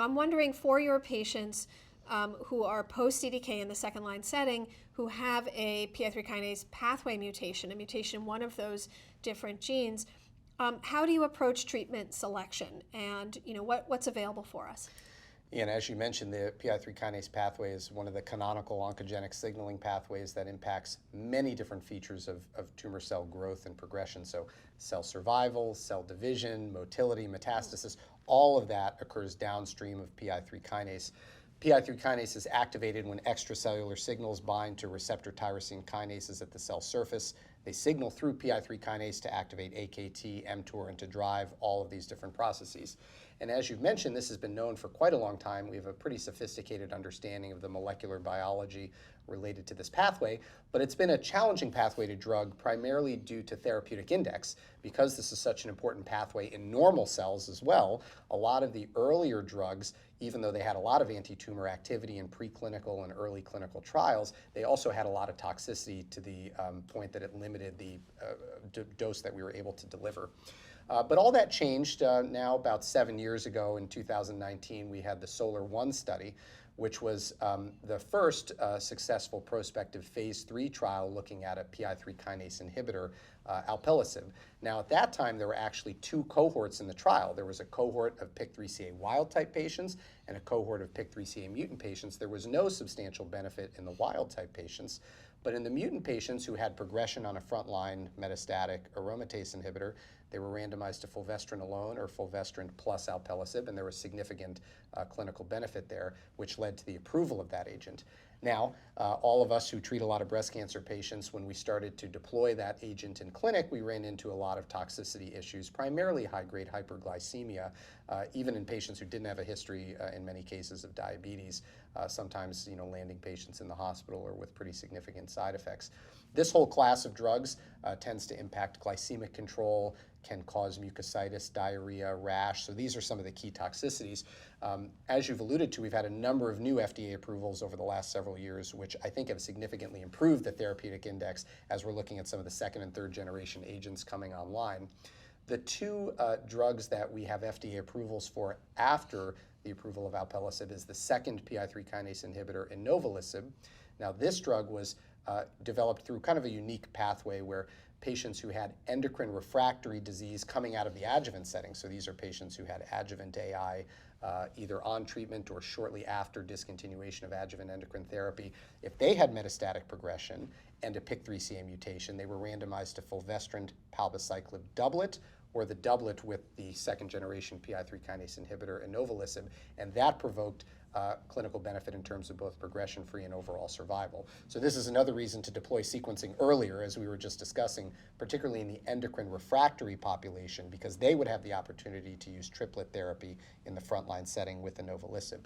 I'm wondering for your patients who are post-CDK in the second-line setting, who have a PI3 kinase pathway mutation, a mutation in one of those different genes, how do you approach treatment selection, and what's available for us? And as you mentioned, the PI3 kinase pathway is one of the canonical oncogenic signaling pathways that impacts many different features of tumor cell growth and progression. So cell survival, cell division, motility, metastasis, all of that occurs downstream of PI3 kinase. PI3 kinase is activated when extracellular signals bind to receptor tyrosine kinases at the cell surface. They signal through PI3 kinase to activate AKT, mTOR, and to drive all of these different processes. And as you've mentioned, this has been known for quite a long time. We have a pretty sophisticated understanding of the molecular biology related to this pathway, but it's been a challenging pathway to drug primarily due to therapeutic index. Because this is such an important pathway in normal cells as well, a lot of the earlier drugs, even though they had a lot of anti-tumor activity in preclinical and early clinical trials, they also had a lot of toxicity to the point that it limited the dose that we were able to deliver. But all that changed now about 7 years ago. In 2019, we had the SOLAR-1 study, which was the first successful prospective phase 3 trial looking at a PI3 kinase inhibitor, alpelisib. Now, at that time, there were actually 2 cohorts in the trial. There was a cohort of PIK3CA wild-type patients and a cohort of PIK3CA mutant patients. There was no substantial benefit in the wild-type patients, but in the mutant patients who had progression on a frontline metastatic aromatase inhibitor, they were randomized to fulvestrant alone or fulvestrant plus alpelisib, and there was significant clinical benefit there, which led to the approval of that agent. Now, all of us who treat a lot of breast cancer patients, when we started to deploy that agent in clinic, we ran into a lot of toxicity issues, primarily high-grade hyperglycemia, even in patients who didn't have a history, in many cases, of diabetes, sometimes landing patients in the hospital or with pretty significant side effects. This whole class of drugs tends to impact glycemic control, can cause mucositis, diarrhea, rash. So these are some of the key toxicities. As you've alluded to, we've had a number of new FDA approvals over the last several years, which I think have significantly improved the therapeutic index as we're looking at some of the second and third generation agents coming online. The 2 drugs that we have FDA approvals for after the approval of alpelisib is the second PI3 kinase inhibitor, inavolisib. Now, this drug was developed through kind of a unique pathway where patients who had endocrine refractory disease coming out of the adjuvant setting, so these are patients who had adjuvant AI either on treatment or shortly after discontinuation of adjuvant endocrine therapy, if they had metastatic progression and a PIK3CA mutation, they were randomized to fulvestrant palbociclib doublet or the doublet with the second generation PI3 kinase inhibitor, inavolisib, and that provoked clinical benefit in terms of both progression-free and overall survival. So this is another reason to deploy sequencing earlier, as we were just discussing, particularly in the endocrine refractory population, because they would have the opportunity to use triplet therapy in the frontline setting with inavolisib.